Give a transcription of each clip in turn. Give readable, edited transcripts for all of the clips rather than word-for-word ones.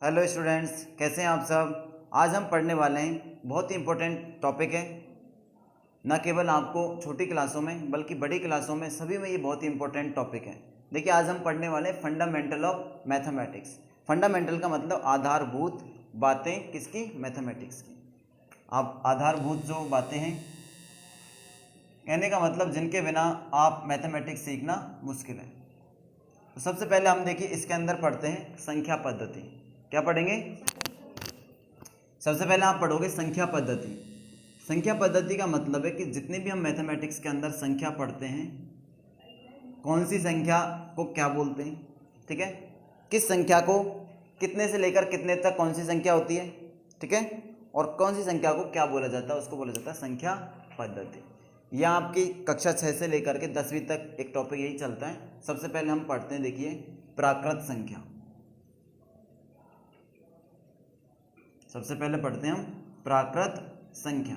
Hello students, कैसे हैं आप सब। आज हम पढ़ने वाले हैं बहुत ही इम्पोर्टेंट टॉपिक है। न केवल आपको छोटी क्लासों में बल्कि बड़ी क्लासों में सभी में ये बहुत ही इम्पोर्टेंट टॉपिक है। देखिए, आज हम पढ़ने वाले हैं फंडामेंटल ऑफ मैथमेटिक्स। फंडामेंटल का मतलब आधारभूत बातें किसकी? मैथमेटिक्स की। आप आधारभूत जो बातें हैं, कहने का मतलब जिनके बिना आप मैथमेटिक्स सीखना मुश्किल है। तो सबसे पहले हम देखिए इसके अंदर पढ़ते हैं संख्या पद्धति। क्या पढ़ेंगे? सबसे पहले आप पढ़ोगे संख्या पद्धति। संख्या पद्धति का मतलब है कि जितनी भी हम मैथमेटिक्स के अंदर संख्या पढ़ते हैं, कौन सी संख्या को क्या बोलते हैं, ठीक है, किस संख्या को कितने से लेकर कितने तक कौन सी संख्या होती है, ठीक है, और कौन सी संख्या को क्या बोला जाता है, उसको बोला जाता है संख्या पद्धति। यह आपकी कक्षा 6 से लेकर के 10वीं तक एक टॉपिक यही चलता है। सबसे पहले हम पढ़ते हैं, देखिए, प्राकृत संख्या। सबसे पहले पढ़ते हैं हम प्राकृत संख्या।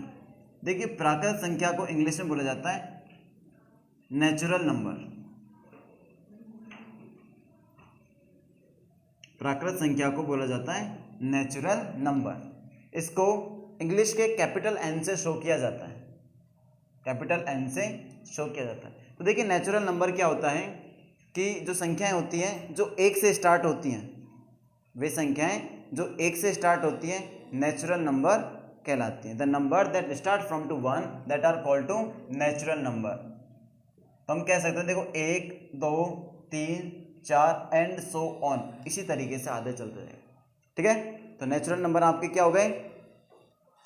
देखिए, प्राकृत संख्या को इंग्लिश में बोला जाता है नेचुरल नंबर। प्राकृत संख्या को बोला जाता है नेचुरल नंबर। इसको इंग्लिश के कैपिटल एन से शो किया जाता है। कैपिटल एन से शो किया जाता है। तो देखिए, नेचुरल नंबर क्या होता है कि जो संख्याएं होती हैं जो एक से स्टार्ट होती हैं, वे संख्याएं जो एक से स्टार्ट होती हैं नेचुरल नंबर कहलाती हैं। The number that start from to 1 that are called to natural number. तो हम कह सकते हैं, देखो, 1 2 3 4 एंड सो ऑन, इसी तरीके से आगे चलते जाएगा, ठीक है। तो नेचुरल नंबर आपके क्या हो गए?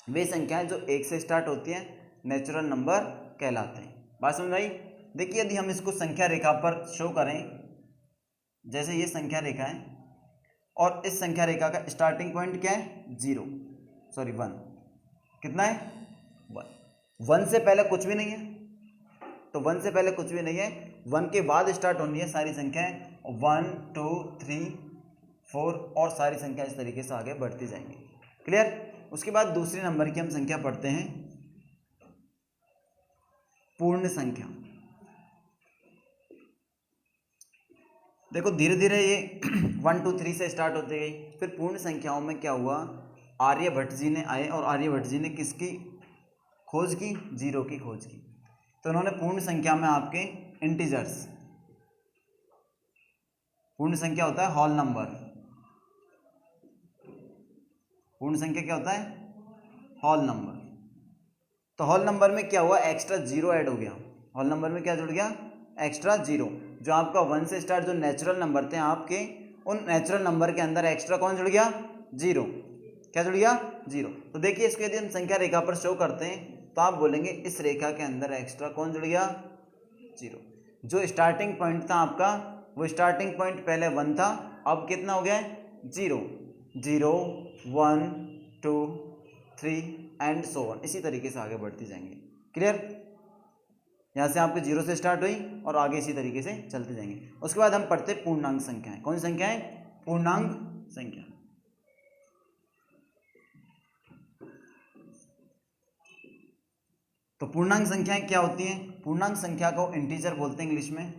वे संख्याएं जो एक से स्टार्ट होती हैं नेचुरल नंबर कहलाते हैं। बात समझ आई? देखिए, यदि हम इसको संख्या रेखा पर शो करें, जैसे ये संख्या रेखा है और इस संख्या रेखा का स्टार्टिंग पॉइंट क्या है? 1। कितना है? 1। 1 से पहले कुछ भी नहीं है, तो 1 से पहले कुछ भी नहीं है। 1 के बाद स्टार्ट होनी है सारी संख्याएं, 1 2 3 4 और सारी संख्या इस तरीके से आगे बढ़ती जाएंगी। क्लियर? उसके बाद दूसरे नंबर की हम संख्या पढ़ते हैं पूर्ण संख्या। देखो, धीरे धीरे ये 1 2 3 से स्टार्ट होती गई। फिर पूर्ण संख्याओं में क्या हुआ? आर्यभट्ट जी ने आए और आर्यभट्ट जी ने किसकी खोज की? 0 की खोज की। तो उन्होंने पूर्ण संख्या में आपके इंटीजर्स, पूर्ण संख्या होता है होल नंबर। पूर्ण संख्या क्या होता है? Whole number. तो होल नंबर में क्या हुआ? एक्स्ट्रा 0 ऐड हो गया। होल नंबर में क्या जुड़ गया? एक्स्ट्रा 0। जो आपका 1 से स्टार्ट जो नेचुरल नंबर थे आपके, उन नेचुरल नंबर के अंदर एक्स्ट्रा कौन जुड़ गया? 0। क्या जुड़ गया? 0। तो देखिए, इसको यदि हम संख्या रेखा पर शो करते हैं तो आप बोलेंगे इस रेखा के अंदर एक्स्ट्रा कौन जुड़ गया? 0। जो स्टार्टिंग पॉइंट था आपका, वो स्टार्टिंग पॉइंट पहले 1 था, अब कितना हो गया है? 0 0 1 2 3 एंड सो ऑन, इसी तरीके से आगे बढ़ती जाएंगे। क्लियर? यहाँ से आपके 0 से स्टार्ट हुई और आगे इसी तरीके से चलते जाएंगे। उसके बाद हम पढ़ते पूर्णांक संख्याएं। कौन सी संख्याएं? पूर्णांक संख्या। तो पूर्णांक संख्याएं क्या होती हैं? पूर्णांक संख्या को इंटीजर बोलते हैं इंग्लिश में।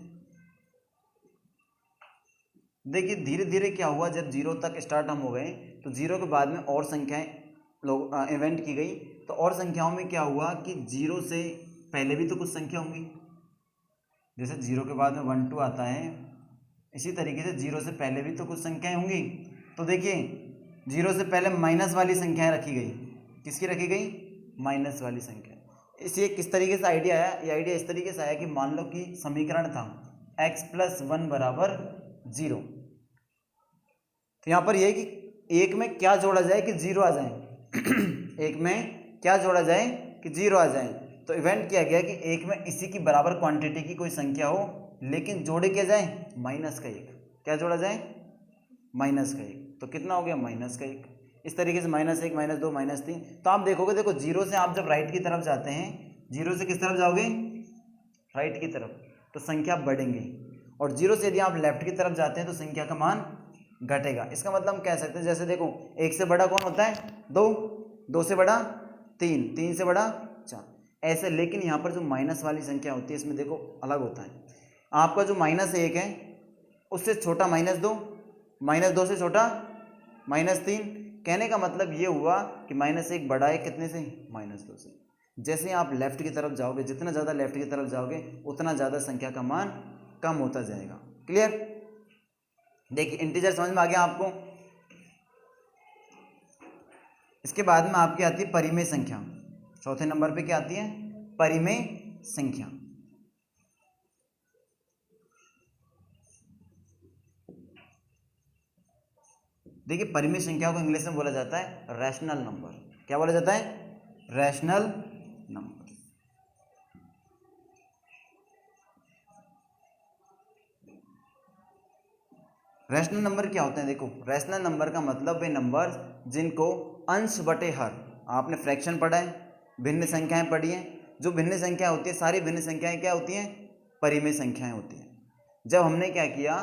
देखिए, धीरे धीरे क्या हुआ, जब 0 तक स्टार्ट हम हो गए तो 0 के बाद में और संख्याएं लोग इन्वेंट की गई। तो और संख्याओं में क्या हुआ कि 0 से पहले भी तो कुछ संख्या होंगी। जैसे 0 के बाद में 1 2 आता है, इसी तरीके से 0 से पहले भी तो कुछ संख्याएं होंगी। तो देखिए, 0 से पहले माइनस वाली संख्याएं रखी गई। किसकी रखी गई? माइनस वाली संख्या। इसे किस तरीके से आइडिया आया? ये आइडिया इस तरीके से आया कि मान लो कि समीकरण था x + 1 = 0। तो यहाँ पर यह कि एक में क्या जोड़ा जाए कि 0 आ जाए। एक में क्या जोड़ा जाए कि 0 आ जाए। तो इवेंट किया गया कि एक में इसी की बराबर क्वांटिटी की कोई संख्या हो, लेकिन जोड़े क्या जाए? -1। क्या जोड़ा जाए? -1। तो कितना हो गया? -1। इस तरीके से -1 -2 -3। तो आप देखोगे, देखो, 0 से आप जब राइट की तरफ जाते हैं, 0 से किस तरफ जाओगे? राइट की तरफ, तो संख्या बढ़ेंगी। और 0 से यदि आप लेफ्ट की तरफ जाते हैं तो संख्या का मान घटेगा। इसका मतलब हम कह सकते हैं, जैसे देखो, 1 से बड़ा कौन होता है? 2, 2 से बड़ा 3, 3 से बड़ा 4, ऐसे। लेकिन यहाँ पर जो माइनस वाली संख्या होती है, इसमें देखो अलग होता है। आपका जो -1 है उससे छोटा -2, -2 से छोटा -3। कहने का मतलब ये हुआ कि -1 बड़ा है कितने से, -2 से। जैसे ही आप लेफ्ट की तरफ जाओगे, जितना ज़्यादा लेफ्ट की तरफ जाओगे उतना ज़्यादा संख्या का मान कम होता जाएगा। क्लियर? देखिए इंटीजर समझ में आ गया आपको। इसके बाद में आपकी आती है परिमेय संख्या। चौथे नंबर पे क्या आती है? परिमेय संख्या। देखिए परिमेय संख्या को इंग्लिश में बोला जाता है रैशनल नंबर। क्या बोला जाता है? Rational number. रैशनल नंबर क्या होते हैं? देखो रैशनल नंबर का मतलब वे नंबर जिनको अंश बटे हर, आपने फ्रैक्शन पढ़ा है, भिन्न संख्याएं पढ़ी हैं। जो भिन्न संख्या होती है, सारी भिन्न संख्याएं क्या होती हैं? परिमेय संख्याएं होती हैं। जब हमने क्या किया,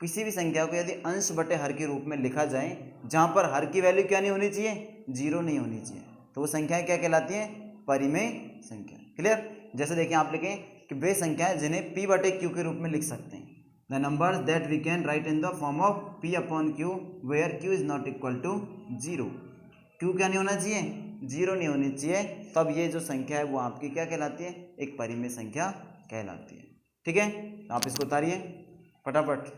किसी भी संख्या को यदि अंश बटे हर के रूप में लिखा जाए, जहां पर हर की वैल्यू क्या नहीं होनी चाहिए? 0 नहीं होनी चाहिए, तो वो संख्याएं क्या कहलाती हैं? परिमेय संख्या। क्लियर? जैसे देखिए आप लिखें कि वे संख्याएं जिन्हें p बटे क्यू के रूप में लिख सकते हैं। The numbers that we can write in the form of p upon Q where q is not equal to 0। Q क्या नहीं होना चाहिए? 0 नहीं होनी चाहिए। तब ये जो संख्या है वो आपकी क्या कहलाती है? एक परिमेय संख्या कहलाती है। ठीक है, आप इसको उतारिए फटाफट।